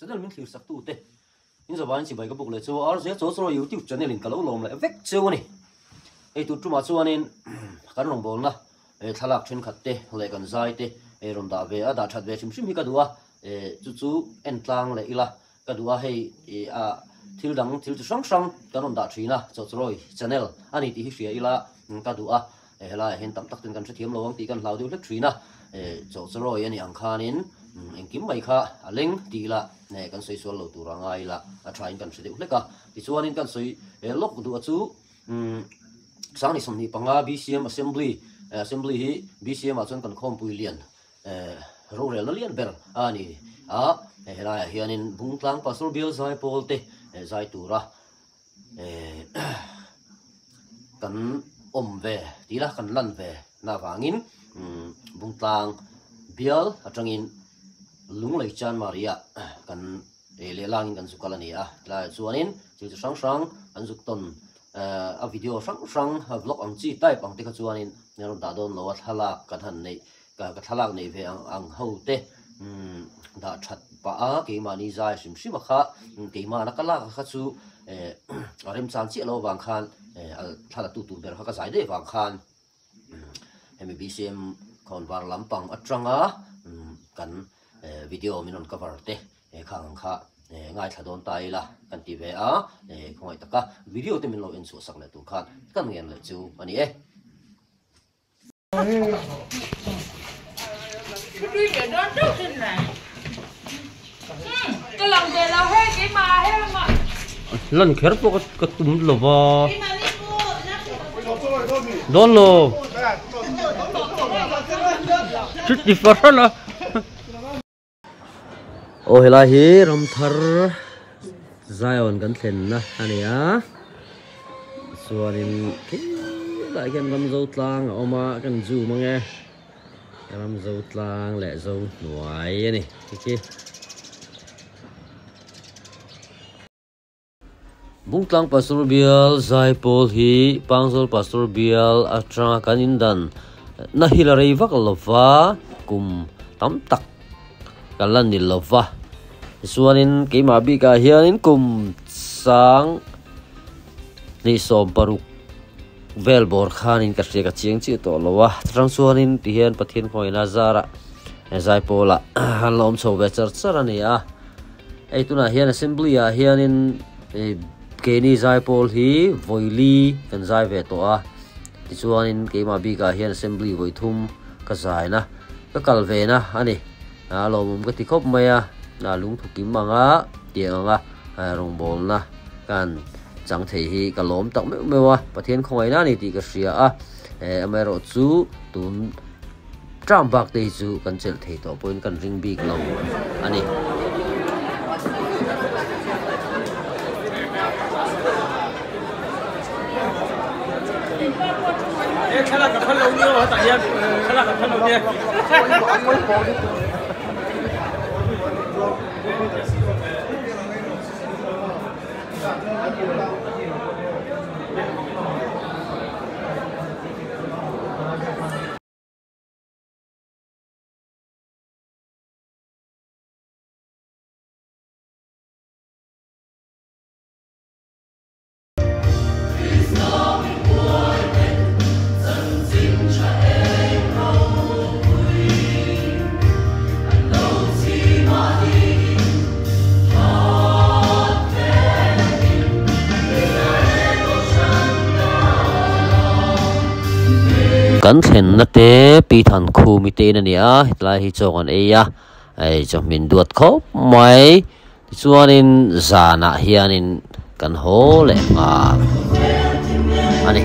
channel min thlir sak tu te in zawan chi bai ka buk le chu RZ cho YouTube channel in kalo lom le vek chu ni ei tu tuma chuanin kan rong bol na thalak thin khat te le kan zai te rom da ve a da that ve sim sim hi ka duwa chu entlang le ila ka duwa hei a thil chu sang sang kan rom da thina cho roi channel ani ti hi ria ila ka duwa hela hen tam tak tin kan thiam lawang ti kan hlau deu lek thina cho roi ani ang khanin engkim mai kha aleng ti la ne kan soi sual lo tu rangai la a try kan se deu leka ti chuanin kan soi lok du chu sang ni som ni panga BCM assembly hi BCM a chon kan khom pui lian ro rel na lian ber ani a hela hianin bungtlang pastor bill zai pol te zai tura kan ve tila kan lan ve na wangin bungtlang bial atangin lunglei chan maria kan le langin kan sukalani a la chuanin chu sang sang an zuk ton a video sang vlog ang chi type ang te kha chuanin nero da don lo thalak kan han nei ka thalak nei ve ang ho te da that pa a ke mani zai sim sim kha ke ma na kala kha chu rem chan chi lo wang khan al thala tu ber kha ka zai de wang khan MBCM kon war lampang atanga kan video minon cover te khang kha ngai thadon tai la kan ti ve a khoi taka video te min lo in chu sak le tu khan kan ngen le chu ani cái lòng để là hết cái mà lần khéo có cái túm lò vò đón lò chút gì phát ra ô hela hi ram thar zion kan thlen na ani a suanin lại kan ram zo tlang oma kan zu mange ram zo tlang le zo nuai ani ki bungtlang pastor bial zai pol hi pangzol pastor bial atra kanindan na hilari vak lova kum tam tak kalan ni lova suanin ke ma bi ka hianin kum sang ni som paruk vel bor khanin ka ka chiang chi to lowa trang suanin ti hian pathian khoi na zara zai pola han lom so ve char charani a ei tuna hian assembly a hianin keni zai pol hi voili kan zai ve to a ti chuanin ke ma bi ka hian assembly voi thum ka zai na ka kal ve na ani a lomum ka ti khop mai a na lung thukim manga tianga rong bol na kan chang thei hi ka lom tak me mewa pathian khongai na ni ti ka ria a amero chu tun tram bak te chu kan chel thei to point kan ring big lo ani khá là gặp lâu nhiều hả tại em khá là gặp lâu nhiều kan thlen na te pi than khu mi te na nia lai hi chong an eya ai cho min duat khop mai chuanin zana hianin kan ho le nga ani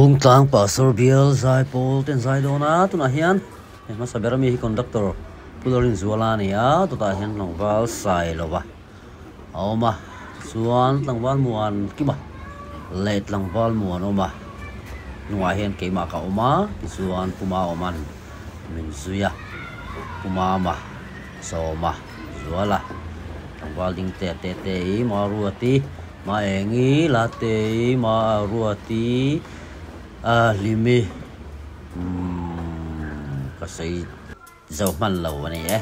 bung tang pastor bial zai pol ten zai dona tu na hian ma saberami conductor pulorin zuala nia to ta hian longwal sai lowa awma suan tlangwal muan kiba late langwal muan oma nuwa hian keima ka oma suan puma oman min zuya puma ma soma zuala longwal ding te ma ruati ma engi late ma ruati limi kasai dầu man lầu này ấy.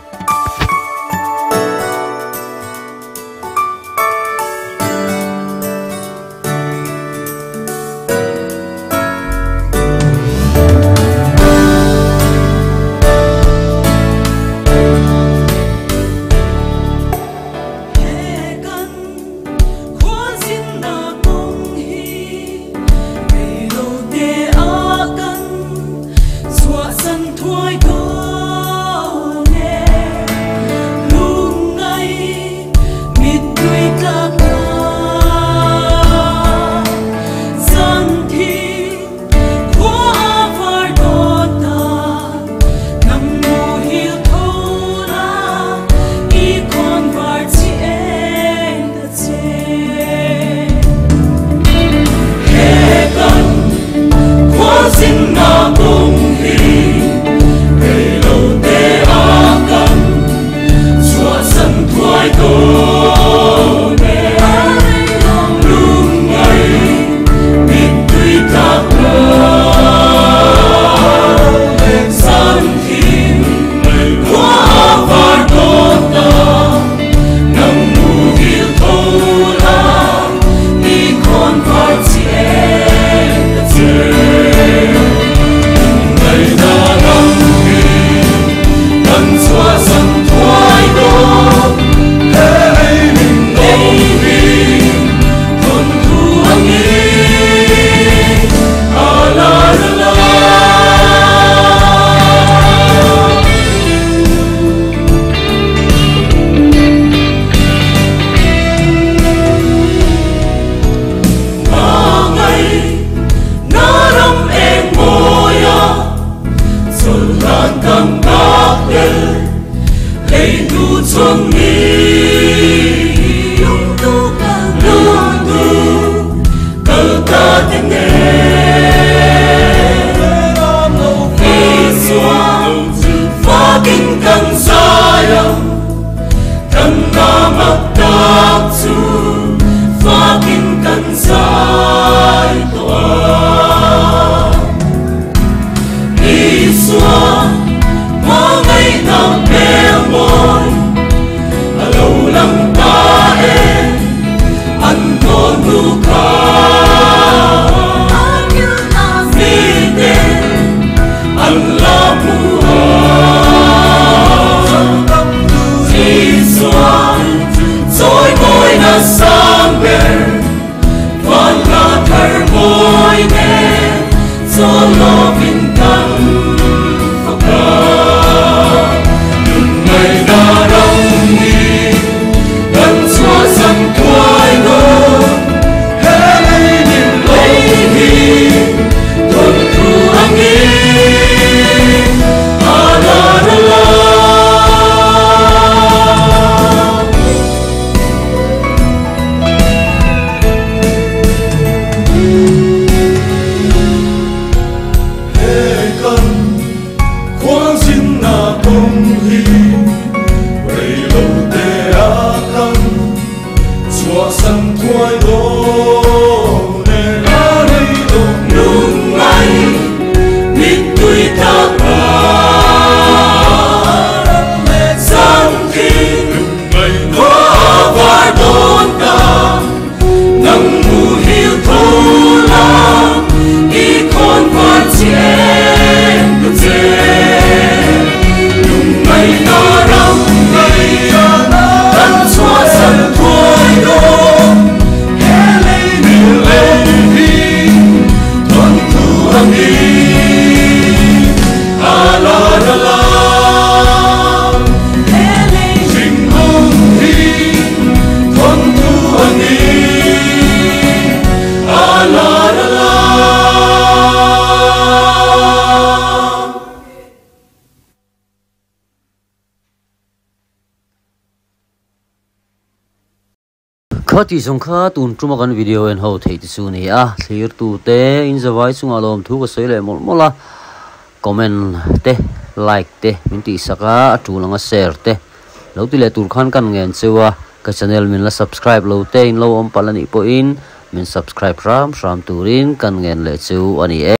khati song kha tun tuma kan video en ho thei ti su ni a thlir tu te in zawai chunga lom thu ka soile mol mola comment te like te min ti saka atu langa share te lo ti le tur khan kan ngen chewa ka channel min la subscribe lo te in lo om palani po in min subscribe ram turin kan ngen le chu ani